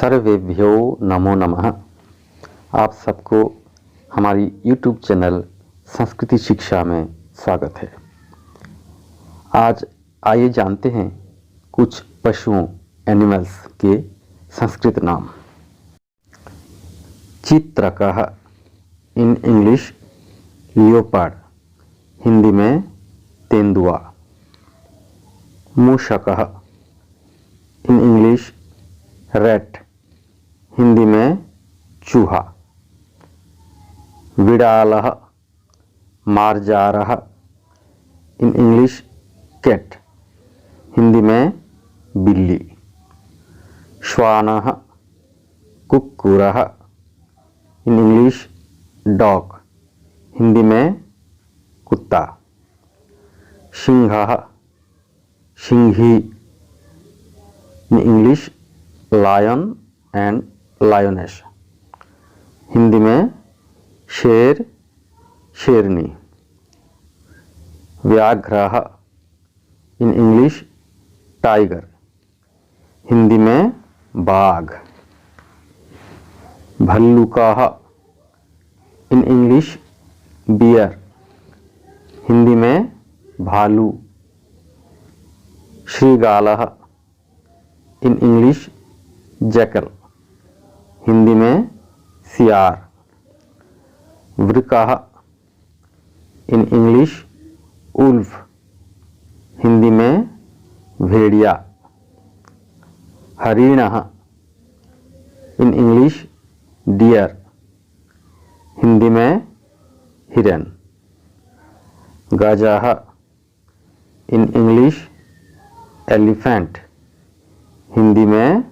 सर्वेभ्यो नमो नमः। आप सबको हमारी YouTube चैनल संस्कृति शिक्षा में स्वागत है। आज आइए जानते हैं कुछ पशुओं एनिमल्स के संस्कृत नाम। चित्रकः इन इंग्लिश लियोपार्ड, हिंदी में तेंदुआ। मूषकः इन इंग्लिश रैट, हिंदी में चूहा। विडालः मार्जारः, इन इंग्लिश कैट, हिंदी में बिल्ली। श्वानः कुक्कुरः, इन इंग्लिश डॉग, हिंदी में कुत्ता। सिंहः सिंही, in English lion and lioness, Hindi में शेर शेरनी। व्याघ्रः इन इंग्लिश टाइगर, हिंदी में बाघ। भल्लुकः इन इंग्लिश बियर, हिंदी में भालू। श्रीगालः इन इंग्लिश जैकल, हिंदी में सियार। वृकः इन इंग्लिश उल्फ, हिंदी में भेड़िया। हरिणः इन इंग्लिश डियर, हिंदी में हिरन। गजः इन इंग्लिश एलिफेंट, हिंदी में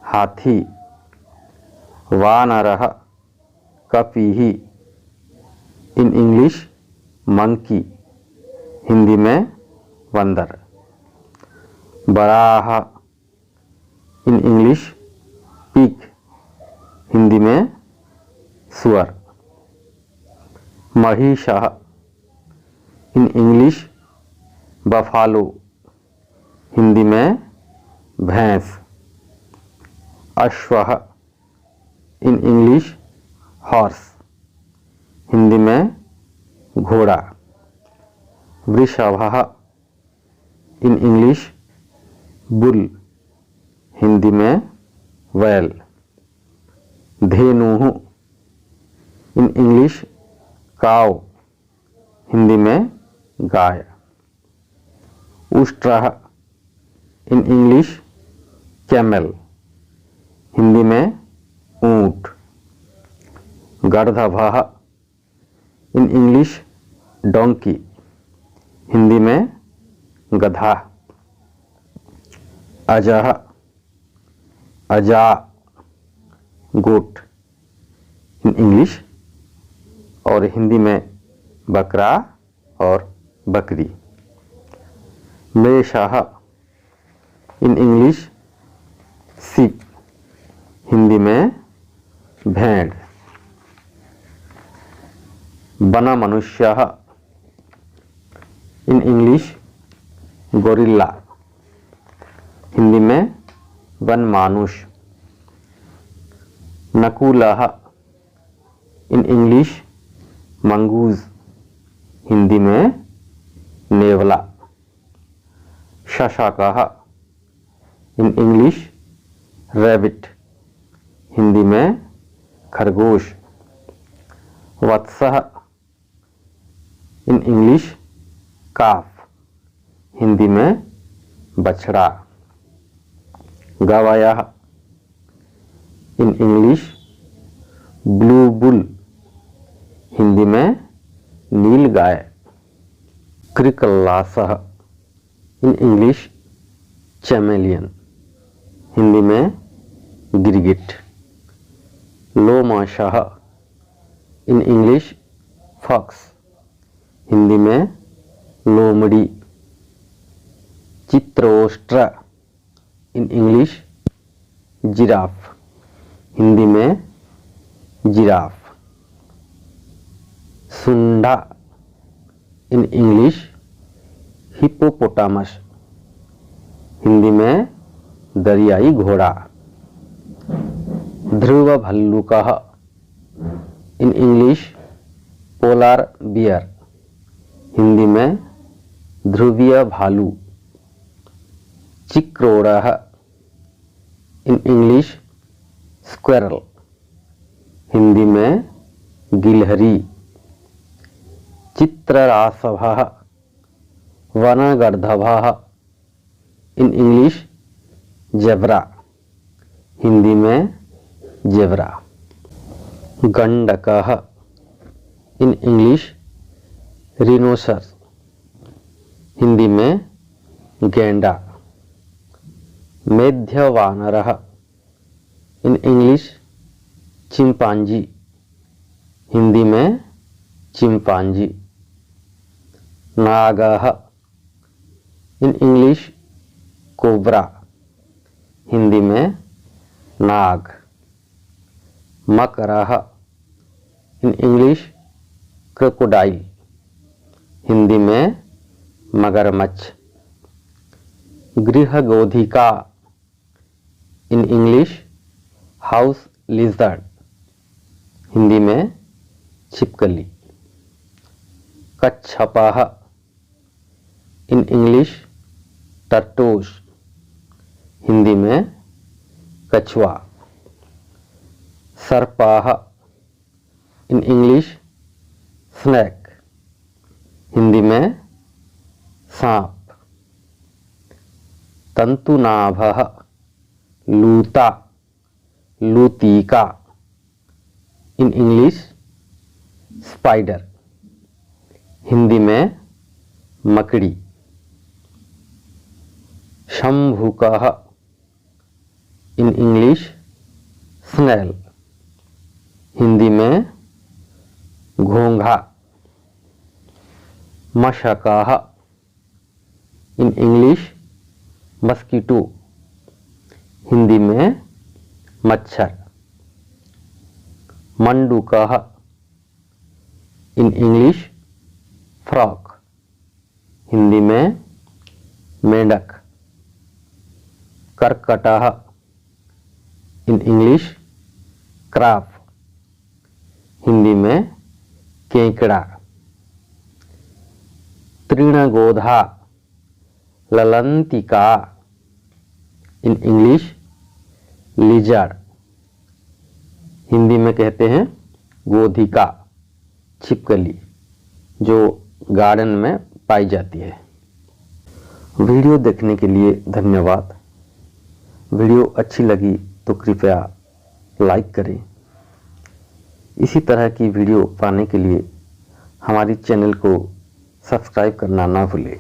हाथी। वानरः कपिः, इन इंग्लिश मंकी, हिंदी में बंदर। बराह इन इंग्लिश पिग, हिंदी में सुअर। महिषः इन इंग्लिश बफालो, हिंदी में भैंस। अश्वः इन इंग्लिश हॉर्स, हिंदी में घोड़ा। वृषभः इन इंग्लिश बुल, हिंदी में वैल। धेनुः इन इंग्लिश काव, हिंदी में गाय। उष्ट्रः इन इंग्लिश कैमल, हिंदी में ऊंट। गर्दभः इन इंग्लिश डोंकी, हिंदी में गधा। अजः अजा गोट, इन इंग्लिश, और हिंदी में बकरा और बकरी। मेषः इन इंग्लिश शिप, हिंदी में भेड़। वनमनुष्यः इन इंग्लिश गोरिल्ला, हिंदी में वनमानुष। नकुलः इन इंग्लिश मंगूज, हिंदी में नेवला। शशाकः इन इंग्लिश रैबिट, हिंदी में खरगोश। वत्सः इन इंग्लिश काफ, हिंदी में बछड़ा। गवयः in English blue bull, Hindi में नील गाय। क्रिकल्लासः इन इंग्लिश चैमेलियन, हिंदी में गिरगिट। लोमशः इन इंग्लिश फॉक्स, हिंदी में लोमड़ी। चित्रोष्ट्र इन इंग्लिश जिराफ, हिंदी में जिराफ। सुंडा इन इंग्लिश हिप्पोपोटामस, हिंदी में दरियाई घोड़ा। ध्रुव भल्लुकः, in English polar bear, Hindi में ध्रुवीय भालू। चिक्रोड़ः, इन इंग्लिश स्क्वेरल, हिंदी में गिलहरी। चित्ररासभः वनगर्दभः, इन इंग्लिश जेब्रा, हिंदी में जेब्रा। गंडकः, इन इंग्लिश रिनोसर, हिंदी में गेंडा। मेध्यवानरः, इन इंग्लिश चिंपांजी, हिंदी में चिंपांजी। नागः, इन इंग्लिश कोबरा, हिंदी में नाग। मकरः, इन इंग्लिश क्रोकोडाइल, हिंदी में मगरमच्छ। गृहगोधिका, in English house lizard, Hindi में छिपकली। कच्छपः, इन इंग्लिश टर्टोस, हिंदी में कछुआ। सर्पाः, इन इंग्लिश स्नेक, हिंदी में सांप। तंतुनाभः, लूता, लूतिका, इन इंग्लिश स्पाइडर, हिंदी में मकड़ी। शंभुकः, इन इंग्लिश स्नेल, हिंदी में घोंघा। मशकः, इन इंग्लिश मस्कीटो, हिंदी में मच्छर। मंडूकः, इन इंग्लिश फ्रॉक, हिंदी में मेंढक। कर्कटः, इन इंग्लिश क्राफ, हिंदी में केकड़ा। तृणगोधा, ललंतिका, इन इंग्लिश लिजर्ड, हिंदी में कहते हैं गोधिका, छिपकली, जो गार्डन में पाई जाती है। वीडियो देखने के लिए धन्यवाद। वीडियो अच्छी लगी तो कृपया लाइक करें। इसी तरह की वीडियो पाने के लिए हमारी चैनल को सब्सक्राइब करना ना भूलें।